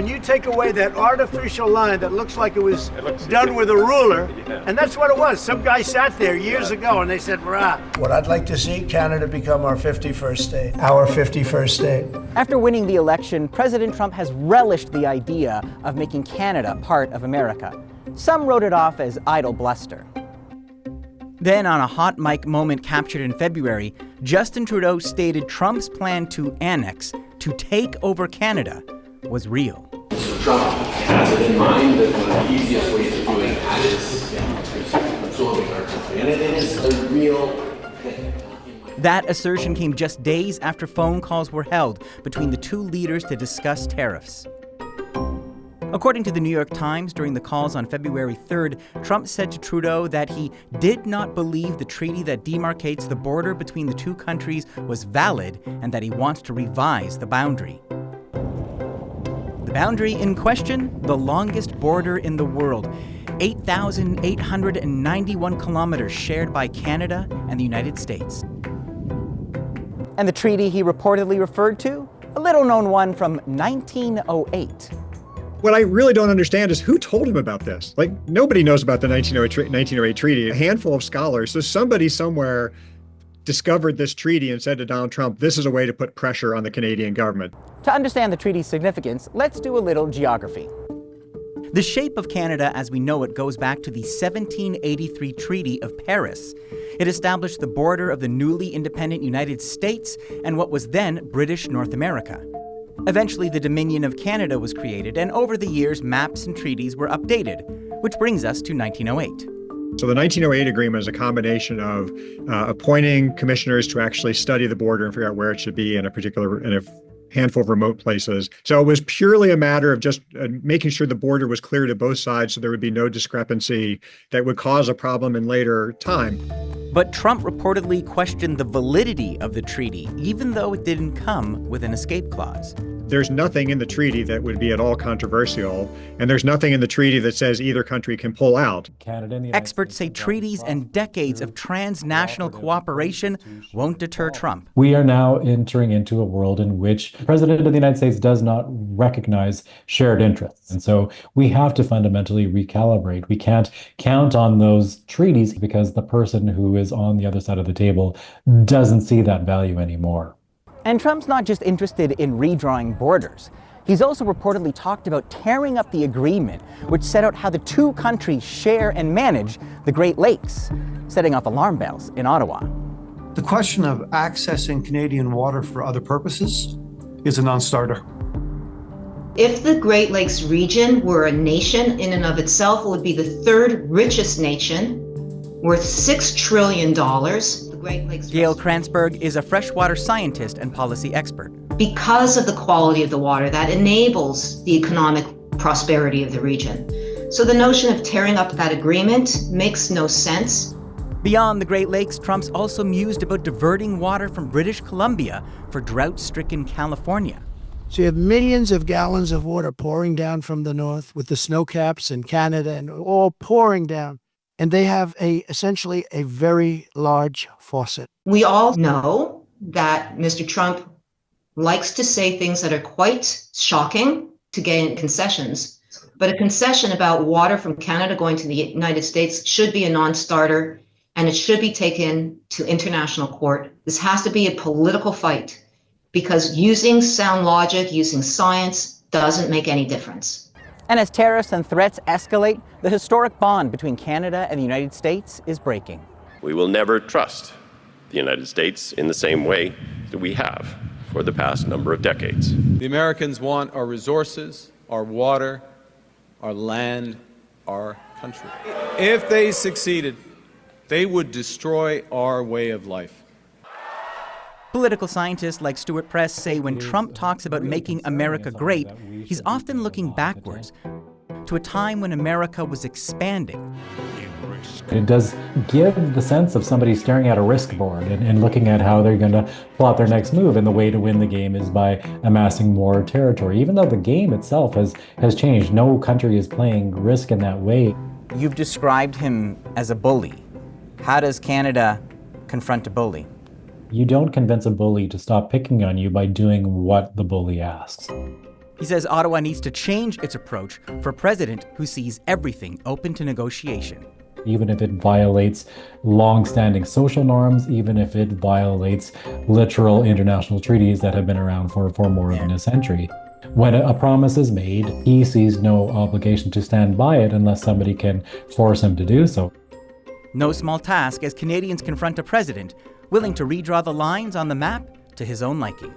when you take away that artificial line that looks like it was done with a ruler, and that's what it was. Some guy sat there years ago and they said, "Rah." What I'd like to see, Canada become our 51st state, our 51st state. After winning the election, President Trump has relished the idea of making Canada part of America. Some wrote it off as idle bluster. Then, on a hot mic moment captured in February, Justin Trudeau stated Trump's plan to annex, to take over Canada, was real. So Trump has it in mind that one of the easiest ways of doing that is absorbing our country. And it is a real thing. That assertion came just days after phone calls were held between the two leaders to discuss tariffs. According to the New York Times, during the calls on February 3rd, Trump said to Trudeau that he did not believe the treaty that demarcates the border between the two countries was valid and that he wants to revise the boundary. The boundary in question, the longest border in the world, 8,891 kilometers shared by Canada and the United States. And the treaty he reportedly referred to? A little-known one from 1908. What I really don't understand is who told him about this. Like, nobody knows about the 1908 treaty. A handful of scholars. So somebody somewhere discovered this treaty and said to Donald Trump, this is a way to put pressure on the Canadian government. To understand the treaty's significance, let's do a little geography. The shape of Canada as we know it goes back to the 1783 Treaty of Paris. It established the border of the newly independent United States and what was then British North America. Eventually, the Dominion of Canada was created, and over the years, maps and treaties were updated, which brings us to 1908. So the 1908 agreement is a combination of appointing commissioners to actually study the border and figure out where it should be in a handful of remote places. So it was purely a matter of just making sure the border was clear to both sides so there would be no discrepancy that would cause a problem in later time. But Trump reportedly questioned the validity of the treaty, even though it didn't come with an escape clause. There's nothing in the treaty that would be at all controversial, and there's nothing in the treaty that says either country can pull out. Experts say treaties and decades of transnational cooperation won't deter Trump. We are now entering into a world in which the President of the United States does not recognize shared interests. And so we have to fundamentally recalibrate. We can't count on those treaties because the person who is on the other side of the table doesn't see that value anymore. And Trump's not just interested in redrawing borders. He's also reportedly talked about tearing up the agreement, which set out how the two countries share and manage the Great Lakes, setting off alarm bells in Ottawa. The question of accessing Canadian water for other purposes is a non-starter. If the Great Lakes region were a nation in and of itself, it would be the third richest nation, worth $6 trillion. Gail Kranzberg is a freshwater scientist and policy expert. Because of the quality of the water, that enables the economic prosperity of the region. So the notion of tearing up that agreement makes no sense. Beyond the Great Lakes, Trump's also mused about diverting water from British Columbia for drought-stricken California. So you have millions of gallons of water pouring down from the north with the snow caps in Canada and all pouring down. And they have essentially a very large faucet. We all know that Mr. Trump likes to say things that are quite shocking to gain concessions. But a concession about water from Canada going to the United States should be a non-starter, and it should be taken to international court. This has to be a political fight because using sound logic, using science doesn't make any difference. And as tariffs and threats escalate, the historic bond between Canada and the United States is breaking. We will never trust the United States in the same way that we have for the past number of decades. The Americans want our resources, our water, our land, our country. If they succeeded, they would destroy our way of life. Political scientists like Stuart Press say when Trump talks about making America great, he's often looking backwards to a time when America was expanding. It does give the sense of somebody staring at a risk board and looking at how they're going to plot their next move, and the way to win the game is by amassing more territory. Even though the game itself has changed, no country is playing risk in that way. You've described him as a bully. How does Canada confront a bully? You don't convince a bully to stop picking on you by doing what the bully asks. He says Ottawa needs to change its approach for a president who sees everything open to negotiation. Even if it violates long-standing social norms, even if it violates literal international treaties that have been around for more than a century. When a promise is made, he sees no obligation to stand by it unless somebody can force him to do so. No small task as Canadians confront a president willing to redraw the lines on the map to his own liking.